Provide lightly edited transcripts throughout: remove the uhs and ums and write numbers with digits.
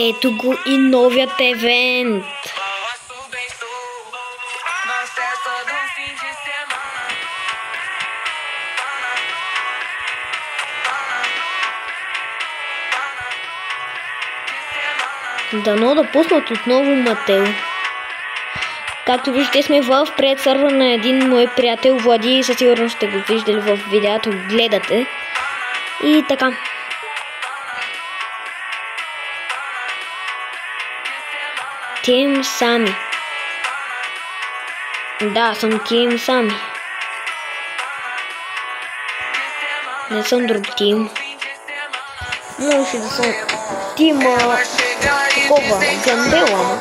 Ето го и новият евент. Дано да пуснат отново Матео. Както виждате, сме в предсървър на един мой приятел Влади, със сигурност сте го виждали в видеото, гледате. И така. Тим Сами. Да, съм Тим Сами. Не съм друг тим. Може да съм Тим такова, Гандела,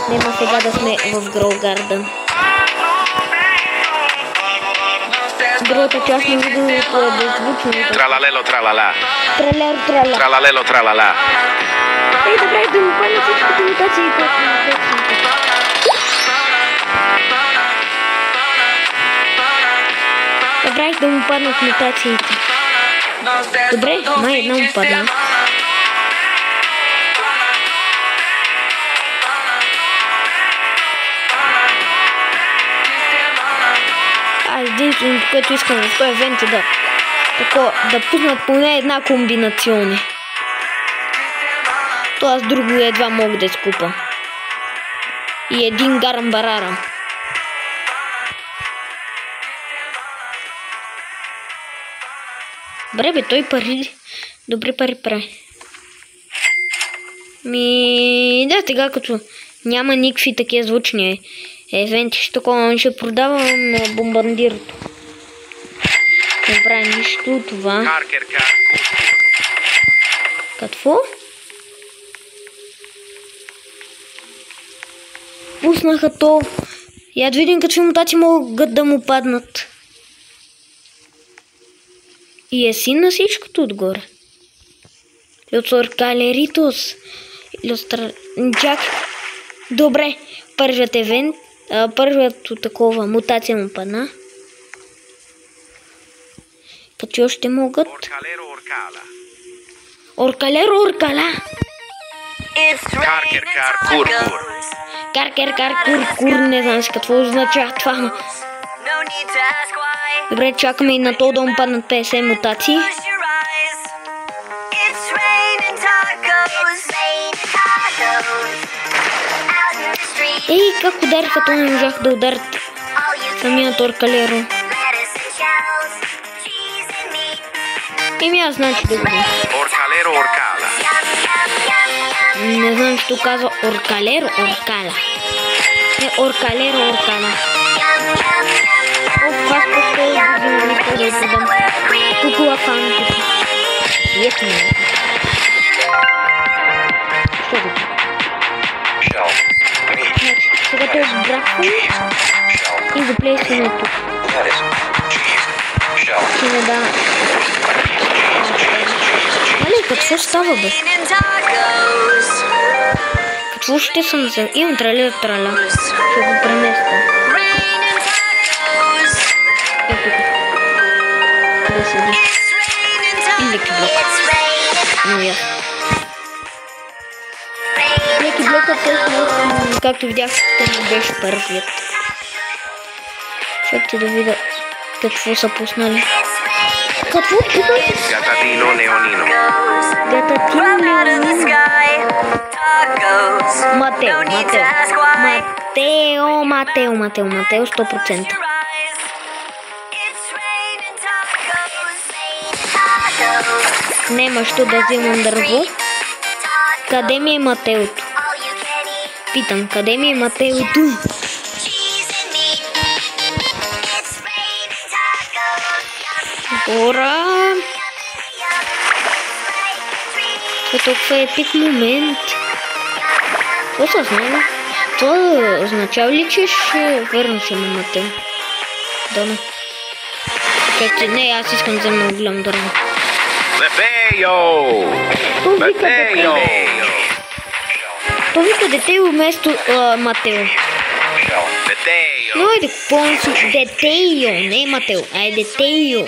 нема сега да сме в Гроу Гарден. Другата част на видеото е беззвучно. Тралалело, тралала. Тралер, трала. Тралалело, тралала. Добре, да ми паднат всичките мутации, които ми печните. Добре, да му паднат мутациите. Добре, май една му падна. Единственото, което искам в този евент е да пуснат поне една комбинационе. То аз друго едва мога да изкупа. И един гарам барарам. Добре бе, той пари. Добре пари прави. Да, сега като няма никакви такива звучни евенти, ще продавам на бомбардирото. Не прави нищо това. Какво? Пуснаха то. Я да видим какви мутации могат да му паднат. И е си на всичкото отгоре. Люцоркалеритос. Чак. Добре. Първият евент. Първият такова мутация му падна. Какви още могат? Оркалеро оркала. Каркер, не знам си какво означава това. Добре, чакаме и на то да му паднат 50 мутации. Ей, как удариха, то не можах да ударят самият оркалеро. Аз значи да го видя. Оркалеро оркала. Не знам, що казва оркалеро оркала. Не, оркалеро оркала. Аз просто да продам. Кукула фантика. Есть ми. Що го? Сега той сбрахваме и го плейсваме тук. Ще не да... Какво става, бе? Какво ще съм взел? Имам тралер трала. Ще го преместа. Ето тук. Да седи. И леки блок. Но ясно. Леки блока всъщност, както видяхте, беше първият. Чакайте да видя какво са пуснали. Какво? Gattatino Leonino. Gattatino Leonino. Матео, 100%. Нема що да взимам дърво. Къде ми е Матеото? Питам, къде ми е Матеото? Ура! Това толкова епик момент. Какво се знае? Това означава ли, че ще върна се на Матео? Дано. Чакайте, не, аз искам да взема голям дърво. Матео! То вика Детео вместо Матео. Но айде, помня си Детео, не Матео, а е Детео.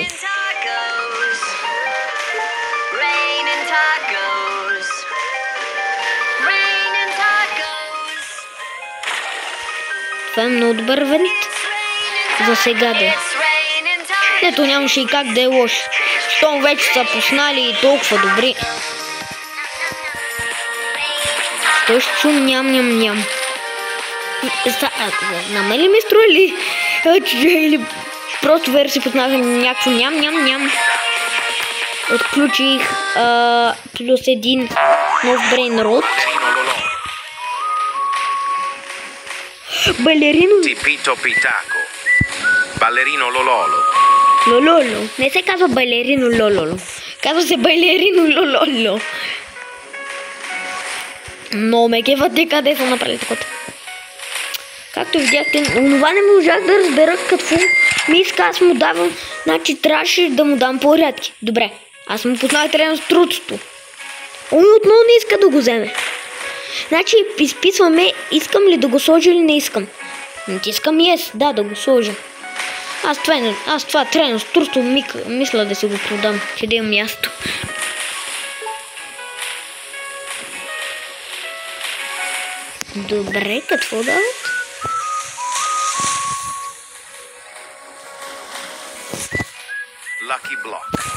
Това е много добър евент. За сега да. Ето нямаше и как да е лош. Щом вече са поснали толкова добри. Той ще чум ням. На мен ли ми строили? Или просто версия познаха някакво ням. Отключих плюс един нов брейн рот. Балерино. Tipito Pitaco. Ballerino Lololo. Лололо. Не се казва балерино лололо. Казва се балерино лололо. Но ме кефате къде са направили такова. Както видяхте, онова не можах да разбера какво ми иска, аз му давам. Значи трябваше да му дам по-рядки. Добре, аз му познах трено струцото. Он отново не иска да го вземе. Значи изписваме, искам ли да го сложа или не искам. Натискам yes, да, да го сложа. Аз това трено струцото мисля да си го продам, че да имам място. Добре, какво дават? Lucky Block.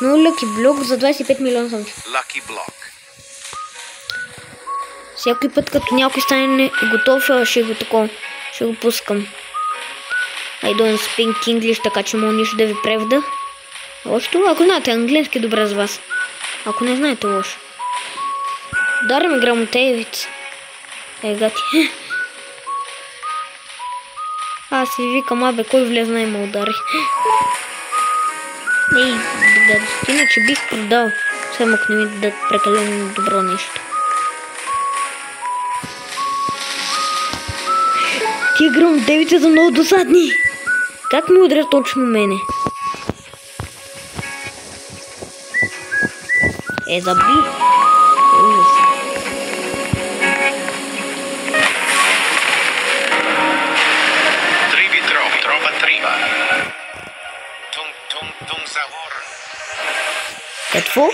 Но Lucky Block за 25 милиона съм. Lucky Block. Всеки път като някой стане готов, ще го пускам. I don't speak English, така че мога нищо да ви преведа. Лошо, ако знаете английски, добре за вас. Ако не знаете, лошо. Дари ми грамотеевица. Гати. Аз си викам, абе, кой влезна и ме удари. Да, иначе бих продал. Само ако не ми дадат прекалено добро нещо. Тия грамотеевици са много досадни. Как ми удря точно мене? Заби. Ужас. Какво?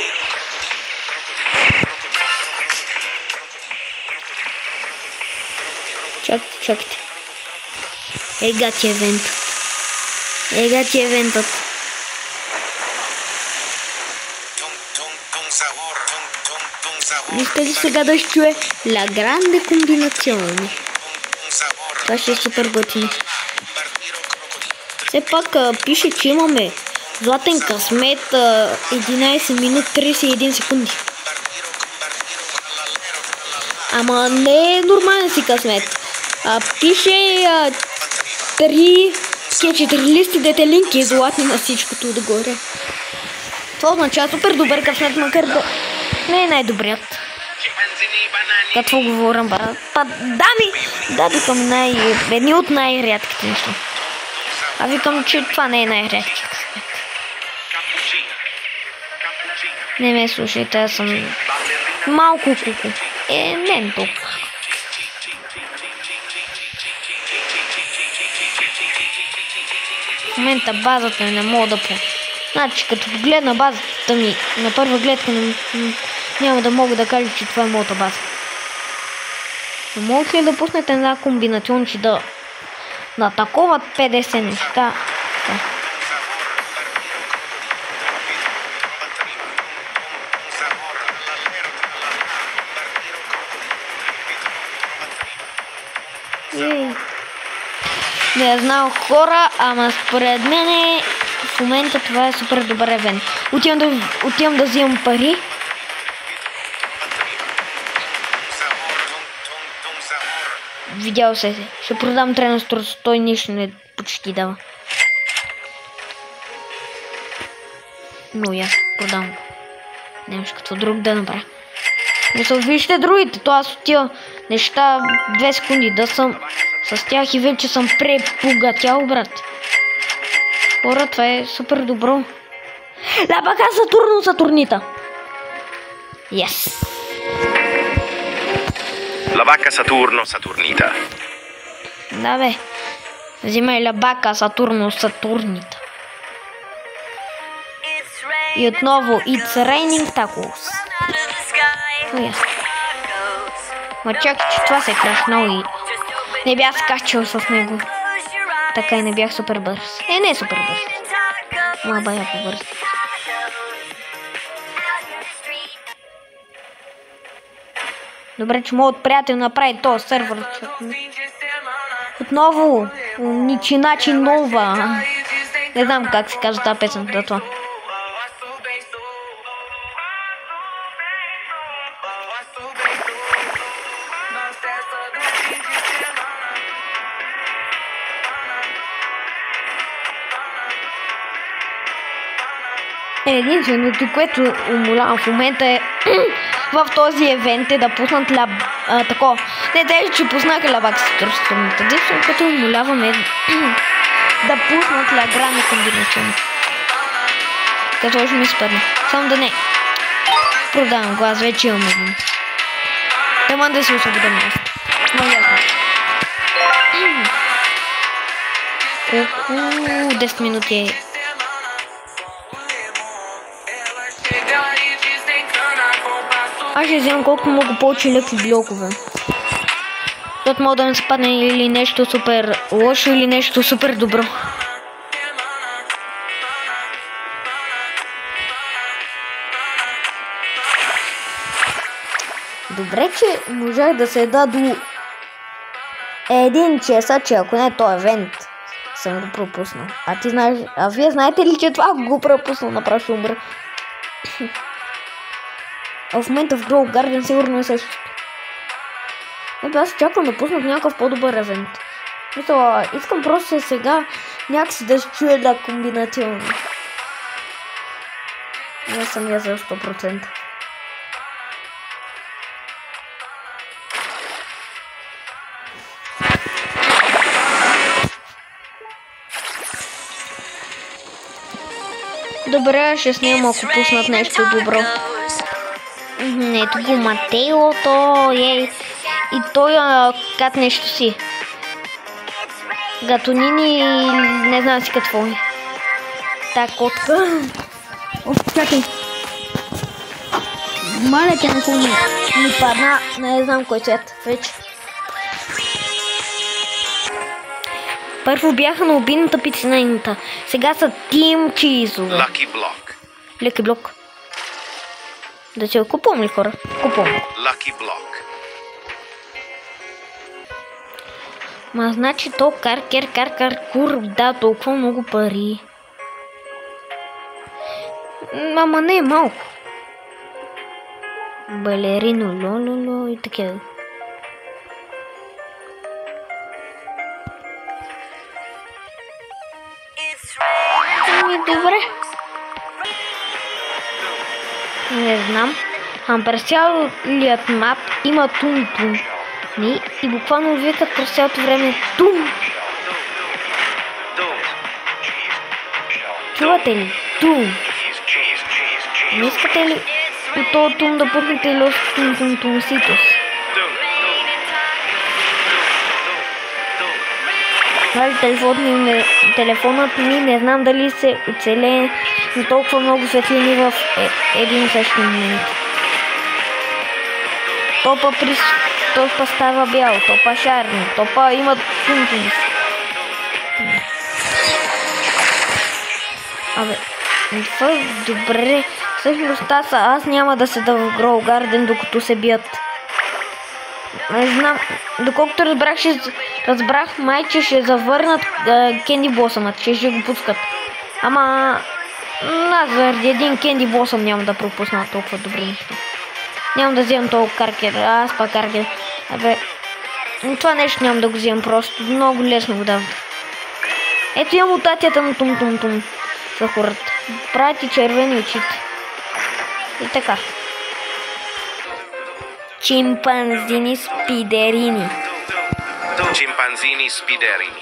Чакайте. Гати евентът. Иска ли сега да ще чуе La Grande Combinazione? Това ще е супер готино. Все пак пише, че имаме златен късмет 11 минут 31 секунди. Ама не е нормален си късмет. Пише 4 листи детелинки златни на всичкото отгоре. Това означава супер добър късмет, макар да не е най-добрият. Какво говорим, брат? Дами! Дадоха ми едни от най-рядките неща. Викам, че това не е най-рядки късмет. Не ме слушайте, аз съм малко куку. Не толкова. В момента базата не мога да Значи, като погледна базата ми, на първа гледка няма да мога да кажа, че това е моята база. Но може ли да пуснете една комбинационче че да атакуват 50 неща? Не знам хора, ама според мен в момента това е супер добър евент. Отивам да взимам пари. Видял се. Ще продам треностор, той нищо не почти дава. Но я продам. Нямаш като друг да направя. Не се вижте другите, то аз отива неща 2 секунди да съм с тях и вече съм препогатял, брат. Хора, това е супер добро. La Vaca Saturno Saturnita. Yes. La Vaca Saturno Saturnita. Да бе. Взимай La Vaca Saturno Saturnita. И отново It's Raining Tacos. Ма чакай, че това се е крашнало и Не бях скачал с него. Така и не бях супер бърз. Не е супер бърз. Ма бая по-бърз. Добре, че моят приятел направи този сервер. Отново, начиначи нова. Не знам как се казва тази песен до това. Единственото, което умолявам в момента е в този евент е да пуснат такова. Не те, че пуснаха лабак с тръстовната. Единственото, което умолявам е да пуснат грани комбинационни. Като още ми спадне. Само да не. Продавам го, аз вече имам един. Тема да си освободя място. Но ясно. Колко 10 минути е. Аз ще вземам колко много повече леки блокове. Защото мога да ми се падне или нещо супер лошо, или нещо супер добро. Добре, че можах да се еда до 1 часа, че ако не този евент съм го пропуснал. А вие знаете ли, че това го пропуснал, направо ще умра. А в момента в Grow Garden сигурно е същото. Ето аз очаквам да пуснат някакъв по-добър евент. Мисля, искам просто сега някакси да чуя да комбинационно. Не съм я за 100%. Добре, ще снимам ако пуснат нещо добро. Ето го Матеото и той кат нещо си. Гатонини, не знам си какво е. Та котка. Чакай. Маля тя някой ми падна, не знам кой цвят вече. Първо бяха на убийната пицинайната, сега са Тим Чизове. Lucky Block. Леки блок. Да си го купувам ли, хора? Купувам. Lucky Block. Ма значи то кур да толкова много пари. Ама не е малко. Балерино, лололо и такива. Добре. Не знам. През цялият мап има тум-тум. И буквално викат през цялото време тум. Чувате ли? Тум. Не искате ли от този тум да пуснете или още тум-тум-тум-ситос? Телефонът ми не знам дали се оцелее на толкова много светлини в един същи момент. Топа става бял, топа шарно, топа има тум-тумс. Абе, това е добре. Всъщност аз няма да седа в Grow Garden докато се бият. Не знам, доколкото разбрах майче ще завърнат Кенди Блосъмът, ще го пускат. Ама аз заради един Кенди Блосъм няма да пропусна толкова добри неща. Няма да вземам толкова каркер, аз пак каркер. Абе, това нещо няма да го вземам просто, много лесно го давам. Ето я мутацията на тум-тум-тум за хората. Правят и червени очите. И така. Чимпанзини спидерини. Чимпанзини спидерини.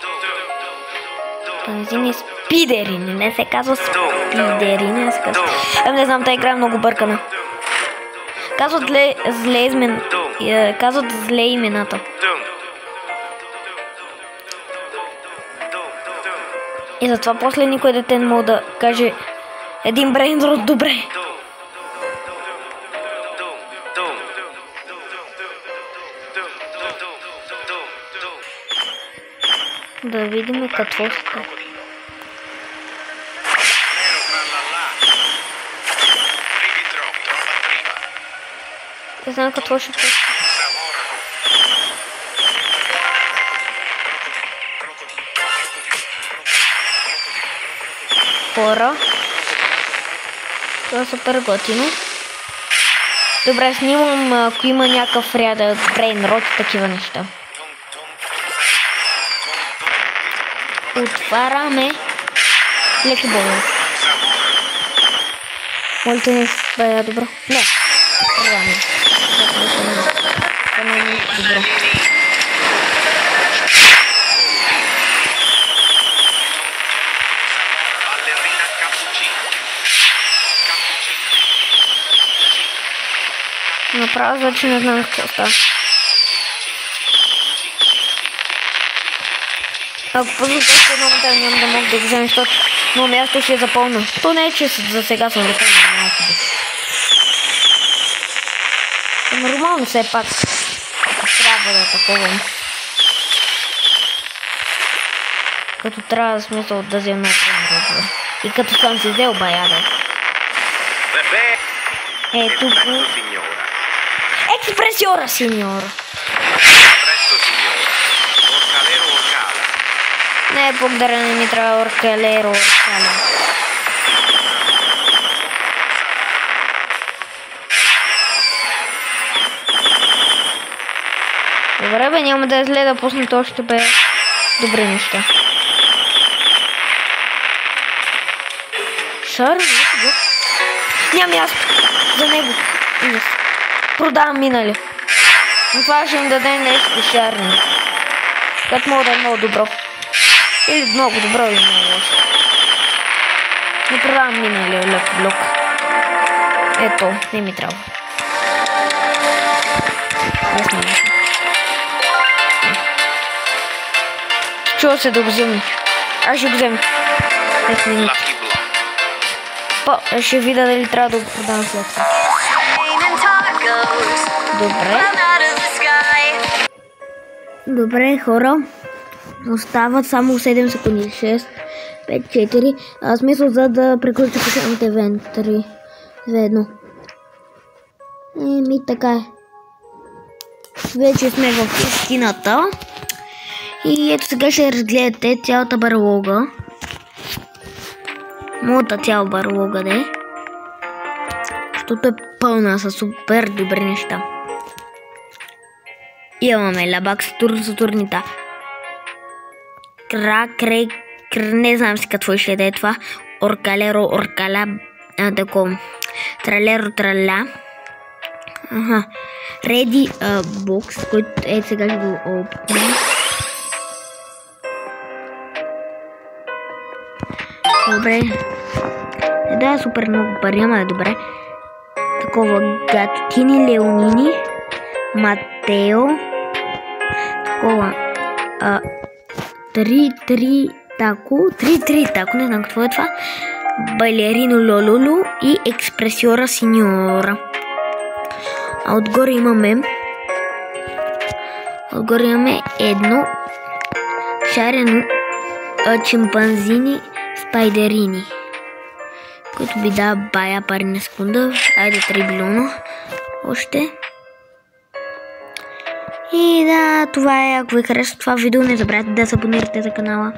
Чимпанзини спидерини. Не се казва спидерини, се казва. Не знам, тази игра е много бъркана. Казват зле имената. И затова после никой дете не може да каже един брейнрот добре. Да видим какво става. Не знам какво ще пуска. Хора. Това е супер готино. Добре, снимам ако има някакъв рядък, брейнрот и такива неща. Отваряме леки богове. Молите не бая добро? Не. Отваряме. Това не е добро. Направо значи не знам какво става. Ако пъзна точно едно модел няма да мога да го взема, защото много място ще е запълно. То не е, че за сега съм запълнен малко да. Нормално все пак. Трябва да е такова. Като трябва да смисъл да взема например. И като съм си взел баяда. Тук. Expressiora, signora. Presto, signora. Orcalero Orcala. Не, благодаря, не ми трябва Оркалеро Оркала. Добре бе, няма да е зле да пуснат още бе добри неща. Шар, няма място за него. Продавам минали. Но това ще им даде нещо шарни. Като мога да е много добро. Или много добро, или много лошо. Не продавам минали лек блок. Ето, не ми трябва. Ясно нещо. Чува се да го взема. Аз ще го взема. 5 минути. Ще видя дали трябва да го продавам след това. Добре. Добре, хора. Остават само 7 секунди. 6, 5, 4. Смисъл за да приключи последните вентри. Заедно. Така е. Вече сме в истината. И ето сега ще разгледате цялата барлога. Моята цяла барлога, да е. Защото е пълна с супер добри неща. Имаме Лабак, Сатурнита. Не знам си какво ще да е това. Оркалеро, Оркала. Тако. Тралеро, Трала. Реди бокс, който е сега ще го опитам. Добре. Да, супер много пари, ама е добре. Такова Гатини, Леонини, Матео. Такова. 3 тако, не знам какво е това. Балерино Лололо и Експресиора Синьора. А отгоре имаме едно шарено чимпанзини спайдерини, който би дава бая пари на секунда. Айде 3 билиона още. И да, това е. Ако ви харесва това видео, не забравяйте да се абонирате за канала.